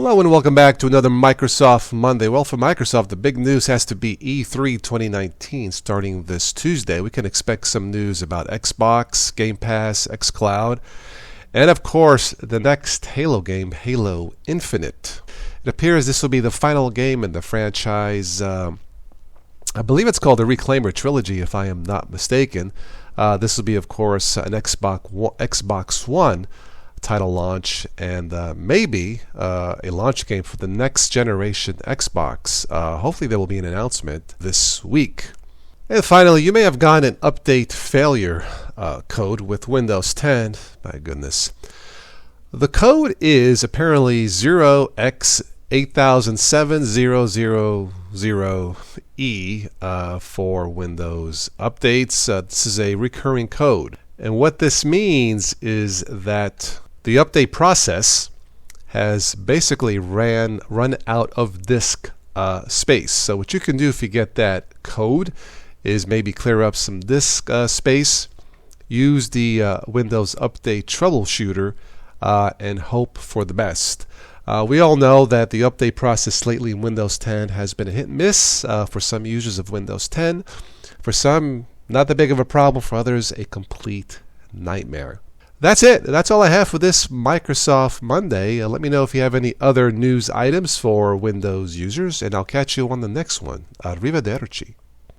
Hello and welcome back to another Microsoft Monday. Well, for Microsoft, the big news has to be E3 2019 starting this Tuesday. We can expect some news about Xbox, Game Pass, xCloud, and of course, the next Halo game, Halo Infinite. It appears this will be the final game in the franchise. I believe it's called the Reclaimer Trilogy, if I am not mistaken. This will be, of course, an Xbox One title launch and maybe a launch game for the next generation Xbox. Hopefully there will be an announcement this week. And finally, you may have gotten an update failure code with Windows 10. My goodness. The code is apparently 0x800700E for Windows updates. This is a recurring code. And what this means is that the update process has basically run out of disk space. So what you can do if you get that code is maybe clear up some disk space, use the Windows Update troubleshooter, and hope for the best. We all know that the update process lately in Windows 10 has been a hit and miss for some users of Windows 10. For some, not that big of a problem. For others, a complete nightmare. That's it. That's all I have for this Microsoft Monday. Let me know if you have any other news items for Windows users, and I'll catch you on the next one. Arrivederci.